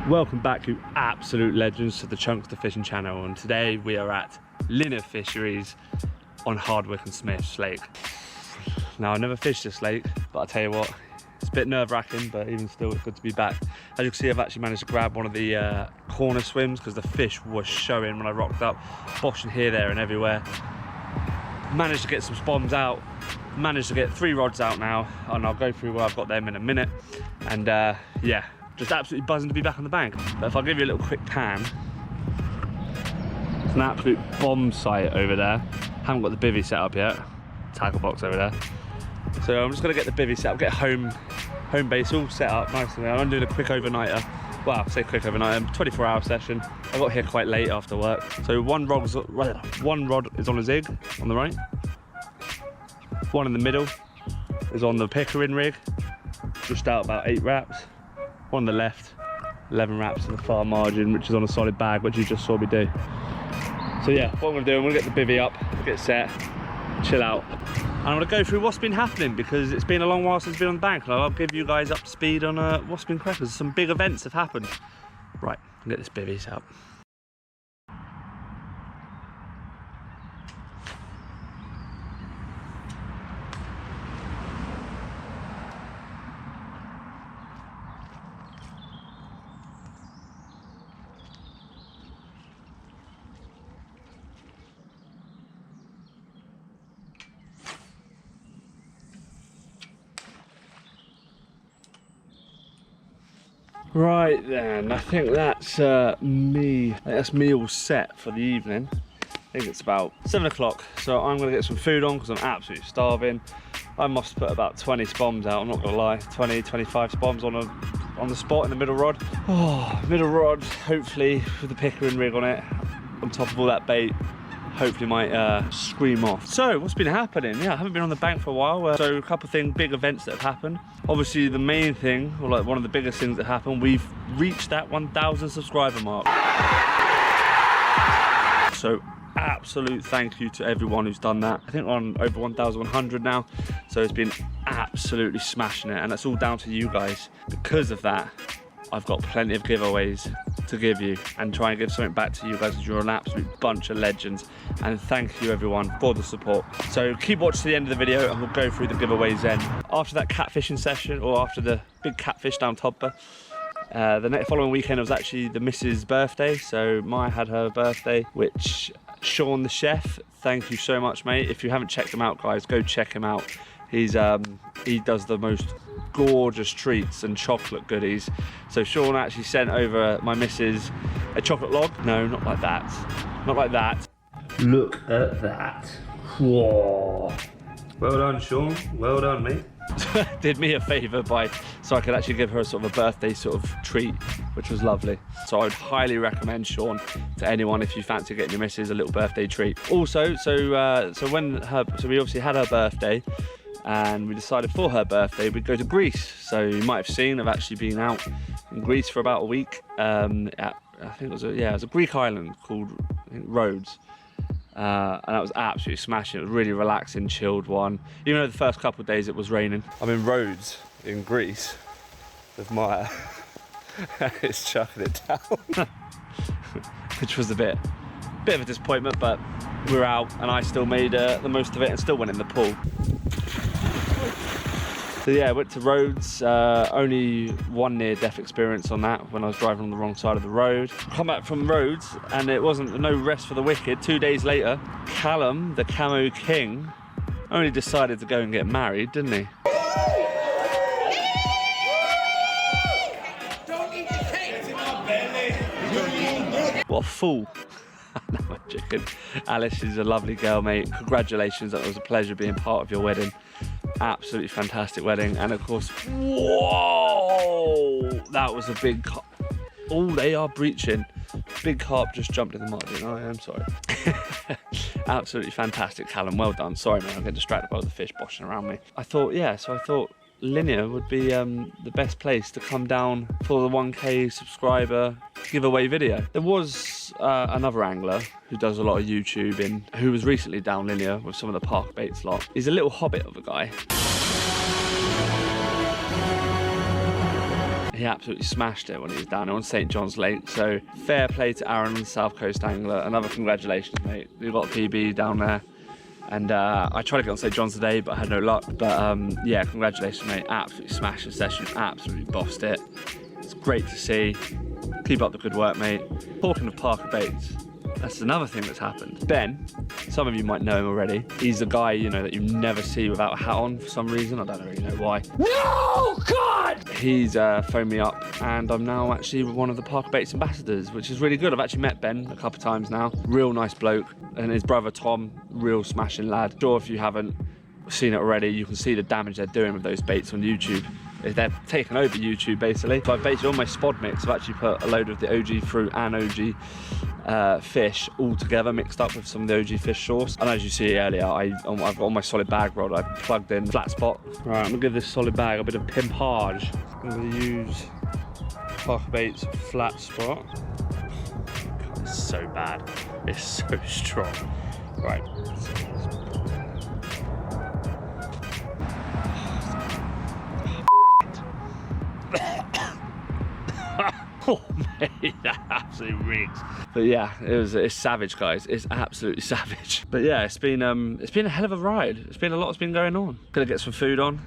Welcome back, you absolute legends, to the Chunks to Fishing channel, and today we are at Linear Fisheries on Hardwick and Smith's Lake. Now, I never fished this lake, but I'll tell you what, it's a bit nerve-wracking, but even still, it's good to be back. As you can see, I've actually managed to grab one of the corner swims because the fish was showing when I rocked up, boshing here, there, and everywhere. Managed to get some spoms out, managed to get 3 rods out now, and I'll go through where I've got them in a minute. And yeah, just absolutely buzzing to be back on the bank. But if I give you a little quick pan, it's an absolute bomb site over there. Haven't got the bivvy set up yet. Tackle box over there. So I'm just gonna get the bivvy set up, get home base all set up nicely. I'm doing a quick overnighter. Well, I say quick overnighter, 24-hour session. I got here quite late after work. So one rod is on a zig on the right. One in the middle is on the pickering rig, just out about 8 wraps. One on the left, 11 wraps in the far margin, which is on a solid bag, which you just saw me do. So yeah, what I'm gonna do, I'm gonna get the bivvy up, get set, chill out. And I'm gonna go through what's been happening, because it's been a long while since I've been on the bank, and I'll give you guys up to speed on what's been crackers. Some big events have happened. Right, I'll get this bivvy set up. Right then, I think that's me all set for the evening. I think it's about 7 o'clock, so I'm gonna get some food on because I'm absolutely starving. I must put about 20 spoms out, I'm not gonna lie. 20, 25 spoms on the spot in the middle rod. Oh, middle rod, hopefully with the pickering rig on it, on top of all that bait. Hopefully might scream off. So what's been happening? Yeah, I haven't been on the bank for a while. So a couple of things, big events that have happened. Obviously the main thing, or like one of the biggest things that happened, we've reached that 1,000 subscriber mark. So absolute thank you to everyone who's done that. I think we're on over 1,100 now. So it's been absolutely smashing it, and that's all down to you guys. Because of that, I've got plenty of giveaways to give you and try and give something back to you guys, because you're an absolute bunch of legends, and thank you everyone for the support. So keep watching to the end of the video and we'll go through the giveaways then. After that catfishing session, or after the big catfish down Todper, the following weekend was actually the missus' birthday. So Maya had her birthday, which Sean the chef, thank you so much mate. If you haven't checked him out guys, go check him out. He does the most gorgeous treats and chocolate goodies. So Sean actually sent over my missus a chocolate log. No, not like that. Not like that. Look at that. Whoa. Well done, Sean. Well done, mate. Did me a favour so I could actually give her a sort of a birthday sort of treat, which was lovely. So I would highly recommend Sean to anyone if you fancy getting your missus a little birthday treat. Also, so we obviously had her birthday, and we decided for her birthday we'd go to Greece. So you might have seen I've actually been out in Greece for about a week. I think it was a Greek island called, I think, Rhodes. And that was absolutely smashing. It was a really relaxing, chilled one. Even though the first couple of days it was raining. I'm in Rhodes in Greece with Maya. It's chucking it down. Which was a bit of a disappointment, but we're out and I still made the most of it and still went in the pool. So yeah, I went to Rhodes, only one near-death experience on that, when I was driving on the wrong side of the road. Come back from Rhodes and it wasn't no rest for the wicked. 2 days later, Callum, the Camo King, only decided to go and get married, didn't he? What a fool. No, I'm joking. Alice is a lovely girl, mate. Congratulations, that was a pleasure being part of your wedding. Absolutely fantastic wedding. And of course, whoa, that was a big carp. Oh, they are breaching. Big carp just jumped in the margin. I am sorry. Absolutely fantastic, Callum. Well done. Sorry, man, I'm getting distracted by all the fish boshing around me. I thought Linear would be the best place to come down for the 1K subscriber giveaway video. There was another angler who does a lot of YouTubing, who was recently down Linear with some of the park baits lot. He's a little hobbit of a guy. He he absolutely smashed it when he was down there on St. John's Lake. So fair play to Aaron on the South Coast Angler. Another congratulations, mate. You got a PB down there. And I tried to get on St. John's today, but I had no luck. But yeah, congratulations, mate. Absolutely smashed the session, absolutely bossed it. It's great to see. Keep up the good work, mate. Talking of Parker baits, that's another thing that's happened. Ben, some of you might know him already. He's the guy, you know, that you never see without a hat on for some reason. I don't really know why. No, God! He's phoned me up, and I'm now actually one of the Parker Baits ambassadors, which is really good. I've actually met Ben a couple of times now. Real nice bloke. And his brother Tom, real smashing lad. Sure, if you haven't seen it already, you can see the damage they're doing with those baits on YouTube. They're taking over YouTube basically. So I've basically on my spod mix, I've actually put a load of the OG fruit and OG fish all together, mixed up with some of the OG fish sauce. And as you see earlier, I've got on my solid bag rod, I plugged in flat spot. Right, I'm gonna give this solid bag a bit of pimpage. I'm gonna use Parker Baits flat spot. God, it's so bad. It's so strong. Right. Oh mate, that absolutely rigs. But yeah, it's savage, guys. It's absolutely savage. But yeah, it's been a hell of a ride. It's been a lot's been going on. Gonna get some food on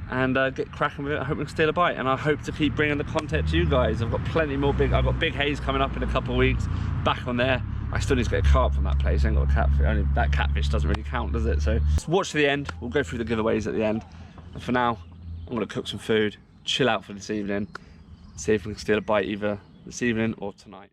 and get cracking with it. I hope we can steal a bite, and I hope to keep bringing the content to you guys. I've got plenty more I've got Big Haze coming up in a couple of weeks. Back on there. I still need to get a carp from that place. I ain't got a catfish. Only that catfish doesn't really count, does it? So just watch to the end. We'll go through the giveaways at the end. And for now, I'm gonna cook some food, chill out for this evening. See if we can steal a bite either this evening or tonight.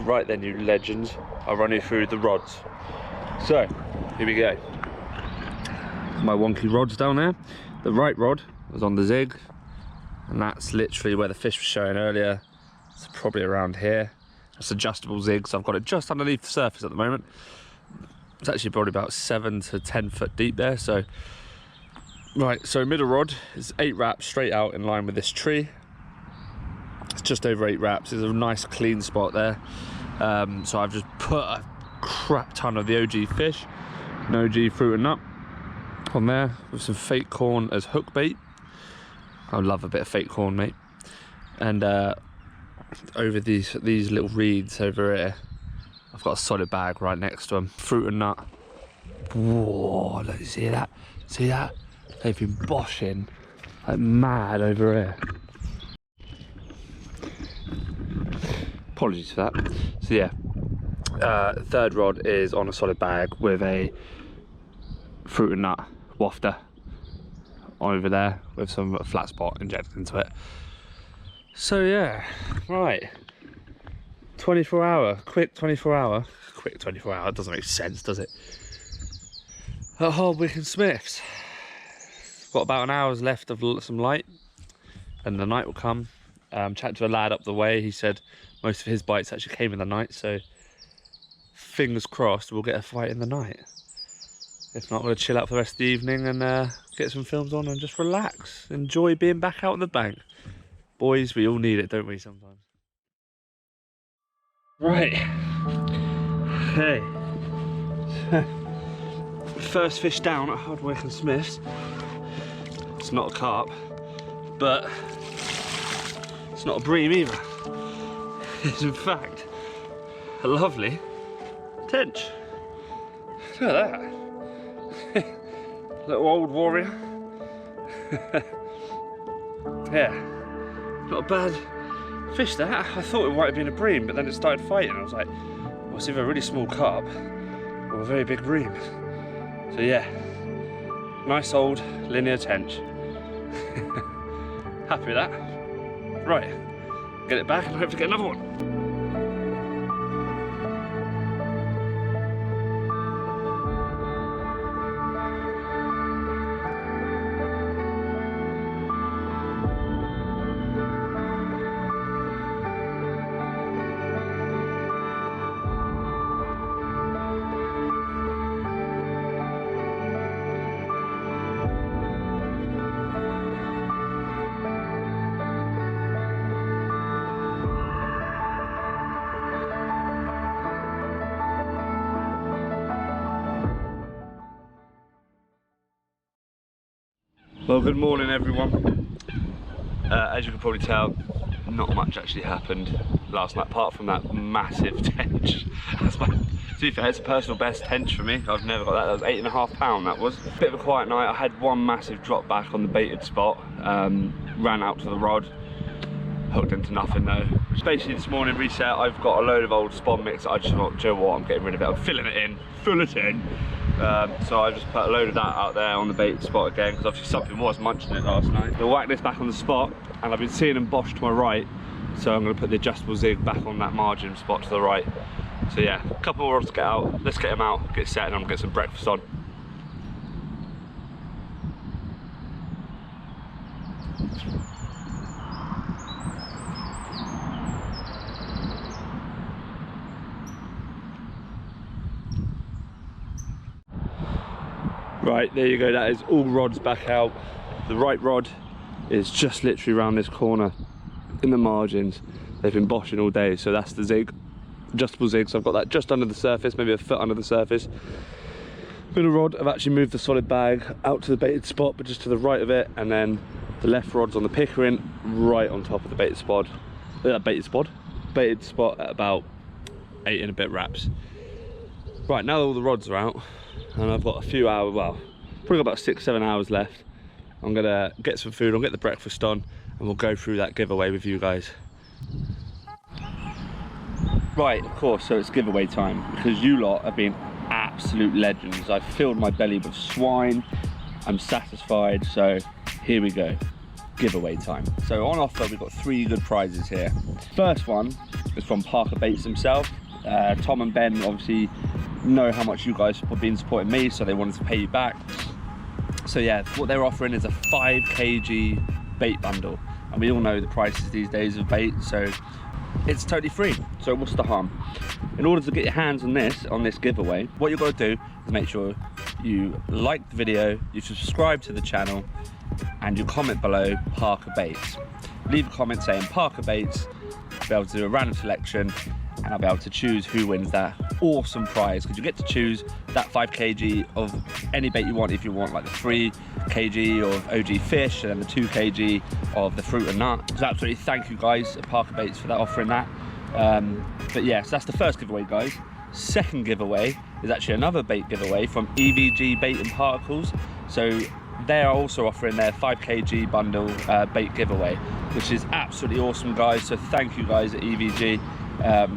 Right then, you legends, I'll run you through the rods. So, here we go. My wonky rods down there. The right rod was on the zig, and that's literally where the fish was showing earlier. It's probably around here. It's adjustable zig, so I've got it just underneath the surface at the moment. It's actually probably about 7 to 10 foot deep there. So, right, so middle rod is 8 wraps straight out in line with this tree. It's just over 8 wraps. There's a nice clean spot there. So I've just put a crap ton of the OG fish and OG fruit and nut on there with some fake corn as hook bait. I love a bit of fake corn, mate. And over these little reeds over here, I've got a solid bag right next to them. Fruit and nut. Whoa, look, see that? See that? They've been boshing like mad over here. Apologies for that. So yeah, third rod is on a solid bag with a fruit and nut wafter over there with some flat spot injected into it. So yeah, right. 24 hour, quick 24 hour, it doesn't make sense, does it? At Hardwick and Smith's. Got about an hour's left of some light and the night will come. Chatted to a lad up the way, he said most of his bites actually came in the night, so fingers crossed we'll get a fight in the night. If not, we'll chill out for the rest of the evening and get some films on and just relax. Enjoy being back out on the bank. Boys, we all need it, don't we, sometimes? Right. Hey. First fish down at Hardwick and Smith's. It's not a carp, but it's not a bream either. It's in fact a lovely tench. Look at that. Little old warrior. Yeah, not a bad fish that. I thought it might have been a bream, but then it started fighting. I was like, well, it's either a really small carp or a very big bream. So yeah, Nice old linear tench. Happy with that. Right, get it back and hope to get another one. Well, good morning everyone. As you can probably tell, not much actually happened last night apart from that massive tench. To be fair, it's a personal best tench for me. I've never got that. That was £8.5 that was. Bit of a quiet night. I had one massive drop back on the baited spot. Ran out to the rod. Hooked into nothing though. Basically this morning reset, I've got a load of old spawn mix. I just thought, do you know what, I'm getting rid of it. I'm filling it in. So I just put a load of that out there on the bait spot again, because obviously something was munching it last night. We'll whack this back on the spot, and I've been seeing them bosh to my right, so I'm going to put the adjustable zig back on that margin spot to the right. So yeah, a couple more rods to get out. Let's get them out, get set, and I'm going to get some breakfast on. Right, there you go, that is all rods back out. The right rod is just literally around this corner in the margins. They've been boshing all day, so that's the zig, adjustable zig. So I've got that just under the surface, maybe a foot under the surface. Middle rod, I've actually moved the solid bag out to the baited spot, but just to the right of it, and then the left rod's on the pickering, right on top of the baited spot. Baited spot at about 8 and a bit wraps. Right, now all the rods are out, and I've got a few hours, well, probably got about 6-7 hours left. I'm gonna get some food, I'll get the breakfast on, and we'll go through that giveaway with you guys. Right, of course, so it's giveaway time, because you lot have been absolute legends. I've filled my belly with swine, I'm satisfied, so here we go. Giveaway time. So on offer, we've got 3 good prizes here. First one is from Parker Baits himself. Tom and Ben obviously know how much you guys have been supporting me, so they wanted to pay you back. So yeah, what they're offering is a 5 kg bait bundle, and we all know the prices these days of bait, so it's totally free. So what's the harm? In order to get your hands on this giveaway, what you've got to do is make sure you like the video, you subscribe to the channel, and you comment below Parker Baits. Leave a comment saying Parker Baits. I'll be able to do a random selection, and I'll be able to choose who wins that awesome prize, because you get to choose that 5 kg of any bait you want. If you want like the 3 kg of OG fish and then the 2 kg of the fruit and nut. So absolutely thank you guys at Parker Baits for that, offering that. But yes, yeah, so that's the first giveaway, guys. Second giveaway is actually another bait giveaway from EVG Bait and Particles. So they are also offering their 5 kg bundle bait giveaway, which is absolutely awesome, guys. So thank you guys at EVG. A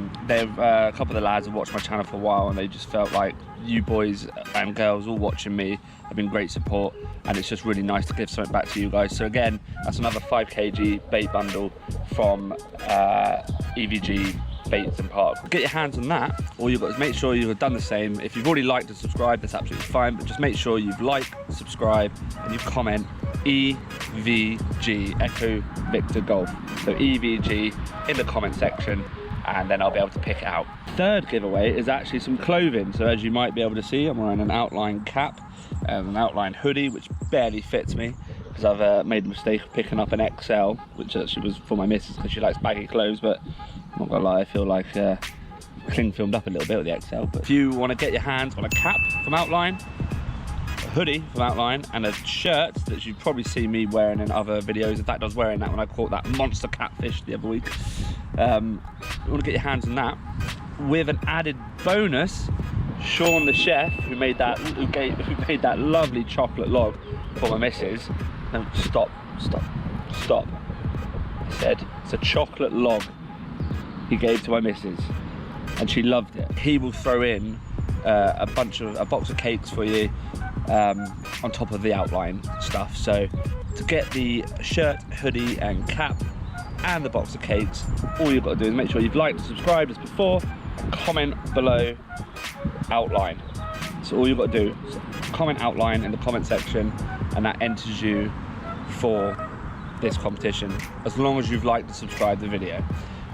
couple of the lads have watched my channel for a while, and they just felt like you boys and girls all watching me have been great support, and it's just really nice to give something back to you guys. So again, that's another 5 kg bait bundle from EVG Baits and Particles. Get your hands on that. All you've got is make sure you've done the same. If you've already liked and subscribed, that's absolutely fine, but just make sure you've liked, subscribed, and you comment EVG, Echo Victor Golf. So EVG in the comment section, and then I'll be able to pick it out. Third giveaway is actually some clothing. So as you might be able to see, I'm wearing an outline cap and an outline hoodie, which barely fits me, because I've made the mistake of picking up an XL, which actually was for my missus, because she likes baggy clothes, but I'm not gonna lie, I feel like cling filmed up a little bit with the XL. But if you want to get your hands on a cap from Outline, a hoodie from Outline, and a shirt that you've probably seen me wearing in other videos. In fact, I was wearing that when I caught that monster catfish the other week. You want to get your hands on that with an added bonus. Sean the chef, who made that lovely chocolate log for my missus. No, stop. I said it's a chocolate log he gave to my missus, and she loved it. He will throw in a box of cakes for you, on top of the outline stuff. So to get the shirt, hoodie and cap and the box of cakes, all you've got to do is make sure you've liked and subscribed as before, comment below outline. So all you've got to do is comment outline in the comment section, and that enters you for this competition, as long as you've liked and subscribed the video.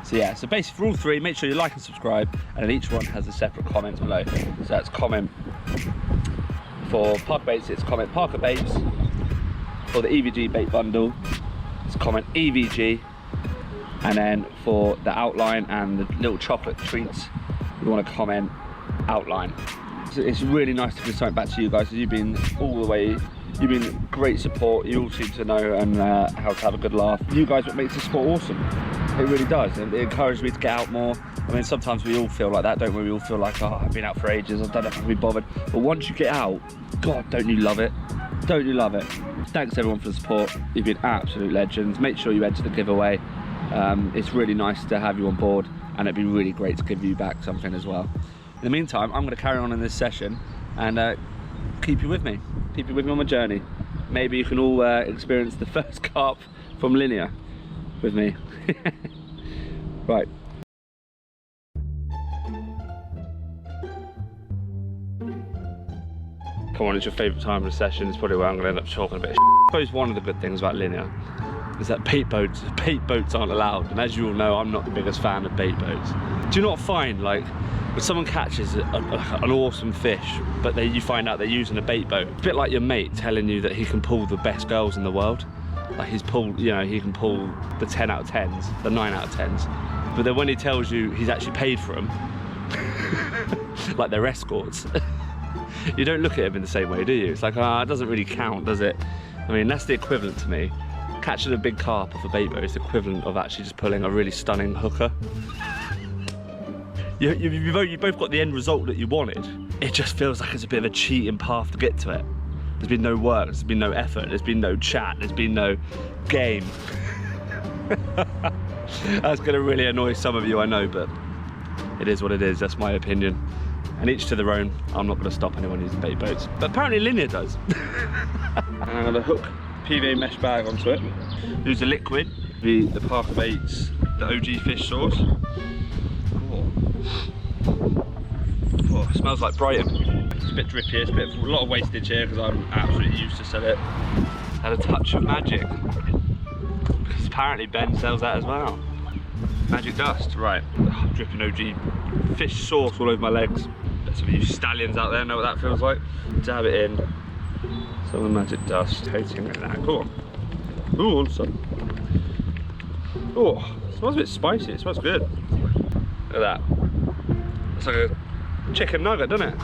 So yeah, so basically for all three, make sure you like and subscribe, and then each one has a separate comment below. So that's comment for Parker Baits, it's comment Parker Baits. For the EVG bait bundle, it's comment EVG. And then for the outline and the little chocolate treats, you want to comment outline. So it's really nice to give something back to you guys, because you've been all the way, you've been great support. You all seem to know and how to have a good laugh. You guys, what makes this sport awesome. It really does. It encourages me to get out more. I mean, sometimes we all feel like that, don't we? We all feel like, oh, I've been out for ages, I don't know if I can be bothered. But once you get out, God, don't you love it? Don't you love it? Thanks everyone for the support. You've been absolute legends. Make sure you enter the giveaway. It's really nice to have you on board, and it'd be really great to give you back something as well. In the meantime, I'm going to carry on in this session and keep you with me. Keep you with me on my journey. Maybe you can all experience the first carp from Linear with me. Right. Come on, it's your favourite time of the session. It's probably where I'm going to end up talking a bit of I suppose one of the good things about Linear is that bait boats aren't allowed. And as you all know, I'm not the biggest fan of bait boats. Do you not find, like, when someone catches an awesome fish, but you find out they're using a bait boat, it's a bit like your mate telling you that he can pull the best girls in the world. Like he's pulled, you know, he can pull the 10 out of 10s, the 9 out of 10s. But then when he tells you he's actually paid for them, like they're escorts, you don't look at him in the same way, do you? It's like, ah, it doesn't really count, does it? I mean, that's the equivalent to me. Catching a big carp off a bait boat is the equivalent of actually just pulling a really stunning hooker. You both got the end result that you wanted. It just feels like it's a bit of a cheating path to get to it. There's been no work, there's been no effort, there's been no chat, there's been no game. That's gonna really annoy some of you, I know, but it is what it is, that's my opinion. And each to their own. I'm not gonna stop anyone using bait boats. But apparently Linear does. I'm gonna hook PVA mesh bag onto it. Use the liquid, the Parker Baits, the OG fish sauce. Oh, it smells like Brighton. It's a bit drippy, it's a lot of wastage here because I'm absolutely used to sell it. Had a touch of magic. Because apparently Ben sells that as well. Magic dust, right. Dripping OG fish sauce all over my legs. Bet some of you stallions out there know what that feels like. Dab it in. Some of the magic dust, coating like that. Cool. Ooh, awesome. Oh, it smells a bit spicy, it smells good. Look at that. It's like a chicken nugget, doesn't it?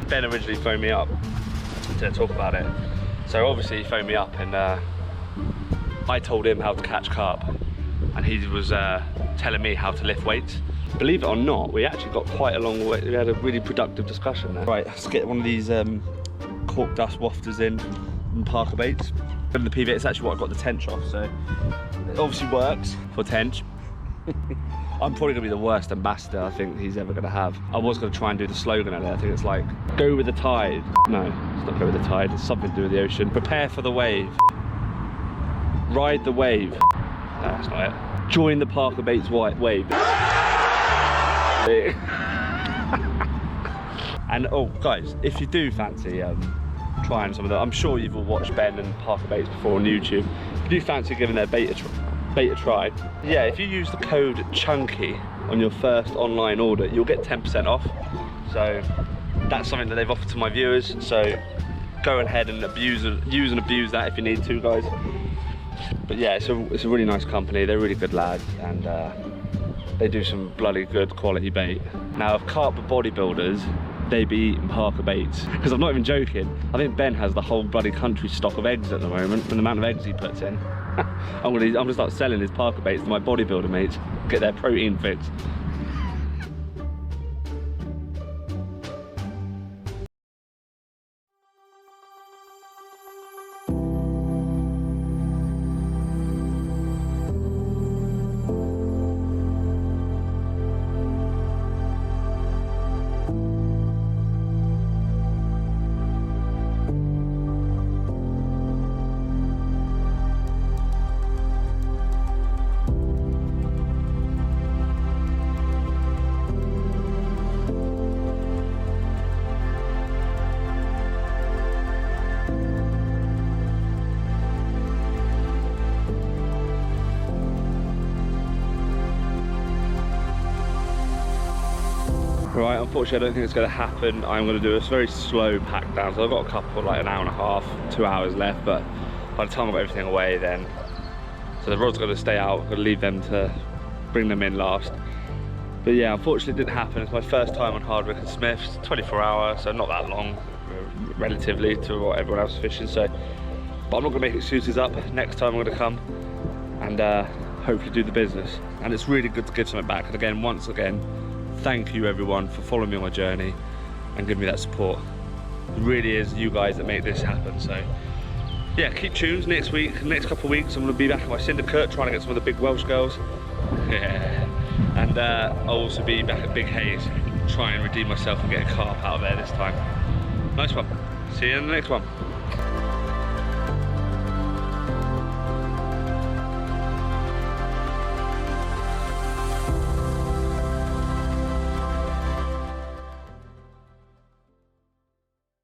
Ben originally phoned me up to talk about it. So obviously he phoned me up and I told him how to catch carp. And he was telling me how to lift weights. Believe it or not, we actually got quite a long way. We had a really productive discussion there. Right, let's get one of these cork dust wafters in from Parker Baits. And the PVA, it's actually what I got the tench off, so it obviously works for tench. I'm probably gonna be the worst ambassador I think he's ever gonna have. I was gonna try and do the slogan out there. I think it's like, go with the tide. No, it's not go with the tide, it's something to do with the ocean. Prepare for the wave. Ride the wave. No, that's not it. Join the Parker Baits wave. And oh guys, if you do fancy trying some of that, I'm sure you've all watched Ben and Parker Baits before on YouTube. If you do fancy giving their bait a try, yeah, if you use the code CHUNKY on your first online order, you'll get 10% off. So that's something that they've offered to my viewers, so go ahead and use and abuse that if you need to, guys. But yeah, it's a really nice company, they're really good lads, and they do some bloody good quality bait. Now, if carp bodybuilders, they be eating Parker Baits, because I'm not even joking. I think Ben has the whole bloody country stock of eggs at the moment, and the amount of eggs he puts in. I'm gonna start selling his Parker Baits to my bodybuilder mates, get their protein fix. Right, unfortunately I don't think it's going to happen. I'm going to do a very slow pack down. So I've got a couple, like an hour and a half, 2 hours left, but by the time I've got everything away then, so the rod's got to stay out, I've got to leave them to bring them in last. But yeah, unfortunately it didn't happen. It's my first time on Hardwick and Smith's, 24 hours, so not that long relatively to what everyone else is fishing. So, but I'm not going to make excuses up. Next time I'm going to come and hopefully do the business. And it's really good to give something back. And again, once again, thank you everyone for following me on my journey and giving me that support. It really is you guys that make this happen. So yeah, keep tuned. Next week, next couple of weeks, I'm going to be back at my syndicate trying to get some of the big Welsh girls. Yeah. And I'll also be back at Big Hayes, try and redeem myself and get a carp out of there this time. Nice one. See you in the next one.